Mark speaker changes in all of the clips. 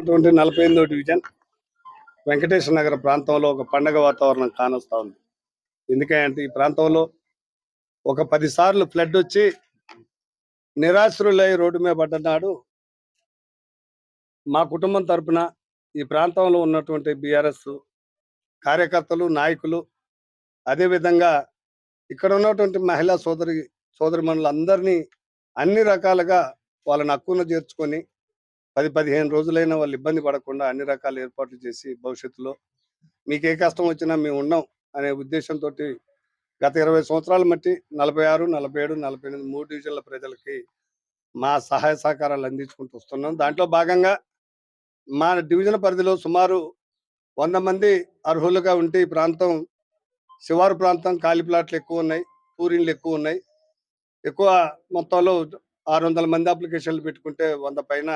Speaker 1: అటువంటి 48వ డివిజన్ వెంకటేశ్వర నగర ప్రాంతంలో ఒక పండగ వాతావరణం కానొస్తా ఉంది. ఎందుకంటే ఈ ప్రాంతంలో ఒక 10 సార్లు ఫ్లడ్ వచ్చి నిరాశ్రులై రోడ్డు మీద పడ్డనాడు మా కుటుంబం తరపున ఈ ప్రాంతంలో ఉన్నటువంటి బీఆర్ఎస్ కార్యకర్తలు, నాయకులు, అదేవిధంగా ఇక్కడ ఉన్నటువంటి మహిళా సోదరిమణులందరినీ అన్ని రకాలుగా వాళ్ళని హక్కున చేర్చుకొని 10-15 రోజులైనా వాళ్ళు ఇబ్బంది పడకుండా అన్ని రకాల ఏర్పాట్లు చేసి భవిష్యత్తులో మీకు ఏ కష్టం వచ్చినా మేము ఉన్నాం అనే ఉద్దేశంతో గత 20 సంవత్సరాల మట్టి 46, 47, 48 3 డివిజన్ల ప్రజలకి మా సహాయ సహకారాలు అందించుకుంటూ వస్తున్నాం. దాంట్లో భాగంగా మా డివిజన్ పరిధిలో సుమారు 100 మంది అర్హులుగా ఉంటే ఈ ప్రాంతం శివారు ప్రాంతం, ఖాళీ ప్లాట్లు ఎక్కువ ఉన్నాయి, పూరిన్లు ఎక్కువ ఉన్నాయి. ఎక్కువ మొత్తంలో 600 మంది అప్లికేషన్లు పెట్టుకుంటే 100 పైన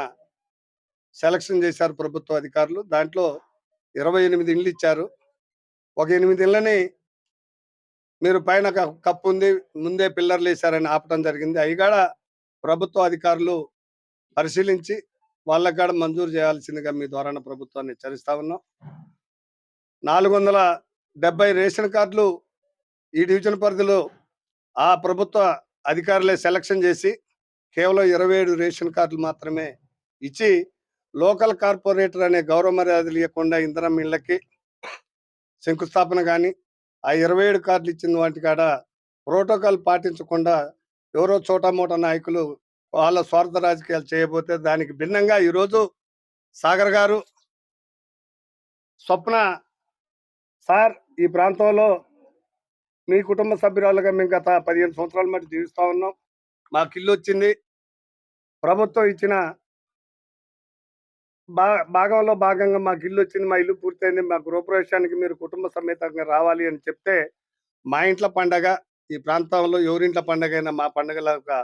Speaker 1: సెలక్షన్ చేశారు ప్రభుత్వ అధికారులు. దాంట్లో 28 ఇండ్లు ఇచ్చారు. ఒక 8 ఇళ్ళని మీరు పైన కప్పు ఉంది, ముందే పిల్లర్లు వేశారని ఆపడం జరిగింది. అవి కూడా ప్రభుత్వ అధికారులు పరిశీలించి వాళ్ళకి కూడా మంజూరు చేయాల్సిందిగా మీ ద్వారా ప్రభుత్వాన్ని హెచ్చరిస్తా ఉన్నాం. 470 రేషన్ కార్డులు ఈ డివిజన్ పరిధిలో ఆ ప్రభుత్వ అధికారులే సెలక్షన్ చేసి కేవలం 27 రేషన్ కార్డులు మాత్రమే ఇచ్చి లోకల్ కార్పొరేటర్ అనే గౌరవ మర్యాదలు ఇవ్వకుండా ఇందిరమ్మ ఇళ్ళకి శంకుస్థాపన కానీ ఆ 27 కార్డులు ఇచ్చిన వాటి కాడ ప్రోటోకాల్ పాటించకుండా ఎవరో చోటామోటా నాయకులు వాళ్ళ స్వార్థ రాజకీయాలు చేయబోతే దానికి భిన్నంగా ఈరోజు సాగర్ గారు, స్వప్న సార్ ఈ ప్రాంతంలో మీ కుటుంబ సభ్యురాలుగా మేము గత 15 సంవత్సరాల మట్టి జీవిస్తూ ఉన్నాం. మాకు ఇల్లు వచ్చింది. ప్రభుత్వం ఇచ్చిన భాగంలో భాగంగా మాకు ఇల్లు వచ్చింది, మా ఇల్లు పూర్తయింది, మా గృహప్రవేశానికి మీరు కుటుంబ సమేతంగా రావాలి అని చెప్తే మా ఇంట్లో పండగ, ఈ ప్రాంతంలో ఎవరింట్లో పండగ అయినా మా పండగలాగా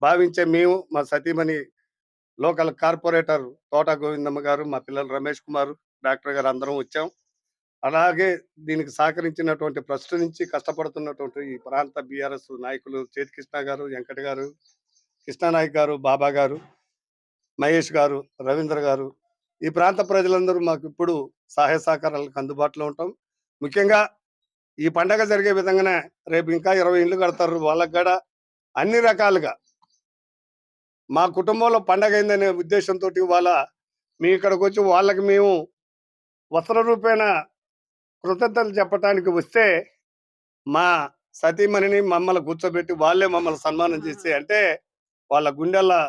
Speaker 1: భావించే మేము, మా సతీమణి లోకల్ కార్పొరేటర్ తోట గోవిందమ్మ గారు, మా పిల్లలు రమేష్ కుమార్, డాక్టర్ గారు అందరం వచ్చాం. అలాగే దీనికి సహకరించినటువంటి ప్రస్తుతం నుంచి కష్టపడుతున్నటువంటి ఈ ప్రాంత బీఆర్ఎస్ నాయకులు చేతికృష్ణ గారు, వెంకట గారు, కృష్ణానాయక్ గారు, బాబా గారు, మహేష్ గారు, రవీంద్ర గారు, ఈ ప్రాంత ప్రజలందరూ మాకు ఇప్పుడు సహాయ సహకారాలకు అందుబాటులో ఉంటాం. ముఖ్యంగా ఈ పండగ జరిగే విధంగానే రేపు ఇంకా 20 ఇండ్లు కడతారు. వాళ్ళకు కూడా అన్ని రకాలుగా మా కుటుంబంలో పండగ అయిందనే ఉద్దేశంతో వాళ్ళ మీ ఇక్కడికి వచ్చి వాళ్ళకి మేము వస్త్ర రూపేణ కృతజ్ఞతలు చెప్పడానికి వస్తే మా సతీమణిని మమ్మల్ని కూర్చోబెట్టి వాళ్ళే మమ్మల్ని సన్మానం చేసి అంటే వాళ్ళ గుండెల్లో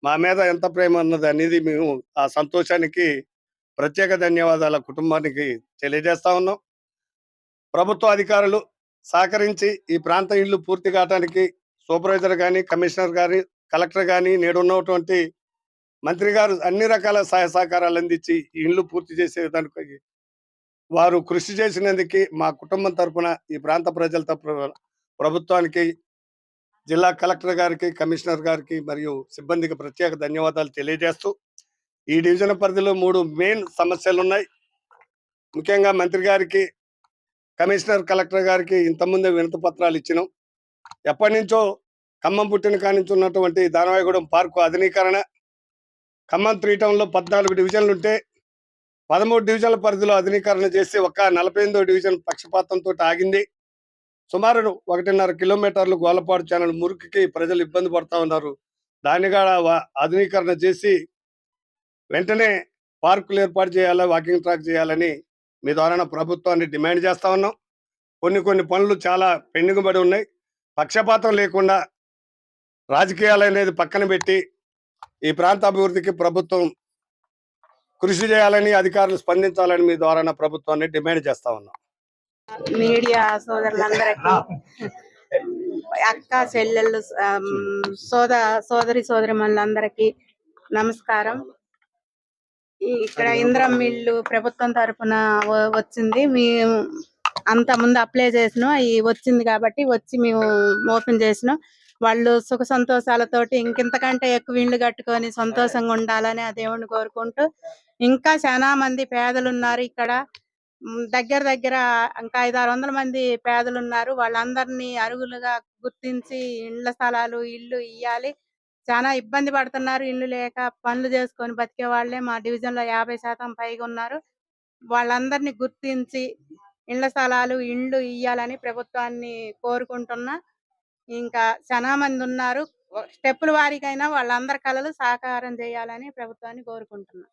Speaker 1: మా మీద ఎంత ప్రేమ ఉన్నది అనేది మేము ఆ సంతోషానికి ప్రత్యేక ధన్యవాదాల కుటుంబానికి తెలియజేస్తా ఉన్నాం. ప్రభుత్వ అధికారులు సహకరించి ఈ ప్రాంత ఇళ్లు పూర్తి కావడానికి సూపర్వైజర్ కానీ, కమిషనర్ గారి, కలెక్టర్ కానీ, నేడున్నటువంటి మంత్రి గారు అన్ని రకాల సహాయ సహకారాలు అందించి ఈ ఇళ్లు పూర్తి చేసే దానికి వారు కృషి చేసినందుకు మా కుటుంబం తరఫున ఈ ప్రాంత ప్రజల తరఫున ప్రభుత్వానికి, జిల్లా కలెక్టర్ గారికి, కమిషనర్ గారికి మరియు సిబ్బందికి ప్రత్యేక ధన్యవాదాలు తెలియజేస్తూ ఈ డివిజన్ పరిధిలో 3 మెయిన్ సమస్యలు ఉన్నాయి. ముఖ్యంగా మంత్రి గారికి, కమిషనర్, కలెక్టర్ గారికి ఇంతకుముందే వినతి పత్రాలు ఇచ్చినాం. ఎప్పటి నుంచో ఖమ్మం పుట్టిన కాడి నుంచి ఉన్నటువంటి దానవాయగూడెం పార్కు ఆధునీకరణ, ఖమ్మం 3 టౌన్లో 14 డివిజన్లు ఉంటే 13 డివిజన్ల పరిధిలో ఆధునీకరణ చేసి ఒక 48వ డివిజన్ పక్షపాతంతో ఆగింది. సుమారు 1.5 కిలోమీటర్లు గోలపాడు ఛానల్ మురికికి ప్రజలు ఇబ్బంది పడతా ఉన్నారు. దాన్ని కూడా ఆధునీకరణ చేసి వెంటనే పార్కులు ఏర్పాటు చేయాలి, వాకింగ్ ట్రాక్ చేయాలని మీ ద్వారా ప్రభుత్వాన్ని డిమాండ్ చేస్తా ఉన్నాం. కొన్ని పనులు చాలా పెండింగ్ పడి ఉన్నాయి. పక్షపాతం లేకుండా రాజకీయాలు అనేది పక్కన పెట్టి ఈ ప్రాంత అభివృద్ధికి ప్రభుత్వం కృషి చేయాలని, అధికారులు స్పందించాలని మీ ద్వారా ప్రభుత్వాన్ని డిమాండ్ చేస్తా ఉన్నాం.
Speaker 2: మీడియా సోదరులందరికీ, అక్క చెల్లెళ్ళు, సోదరిమణులందరికీ నమస్కారం. ఇక్కడ ఇందిరమ్మ ఇల్లు ప్రభుత్వం తరఫున వచ్చింది. మేము అంత ముందు అప్లై చేసినాం, అవి వచ్చింది కాబట్టి వచ్చి మేము ఓపెన్ చేసినాం. వాళ్ళు సుఖ సంతోషాలతోటి ఇంకింతకంటే ఎక్కువ ఇళ్ళు కట్టుకొని సంతోషంగా ఉండాలని ఆ దేవుణ్ణి కోరుకుంటూ, ఇంకా చాలా మంది పేదలు ఉన్నారు ఇక్కడ. దగ్గర ఇంకా 500-600 మంది పేదలు ఉన్నారు. వాళ్ళందరినీ అర్హులుగా గుర్తించి ఇళ్ల స్థలాలు, ఇల్లు ఇయ్యాలి. చాలా ఇబ్బంది పడుతున్నారు. ఇల్లు లేక పనులు చేసుకొని బతికే వాళ్ళే మా డివిజన్‌లో 50% పైగా ఉన్నారు. వాళ్ళందరినీ గుర్తించి ఇళ్ల స్థలాలు, ఇండ్లు ఇయ్యాలని ప్రభుత్వాన్ని కోరుకుంటున్నా. ఇంకా చాలా మందున్నారు. స్టెప్పుల వారీకైనా వాళ్ళందరి కలలు సాకారం చేయాలని ప్రభుత్వాన్ని కోరుకుంటున్నా.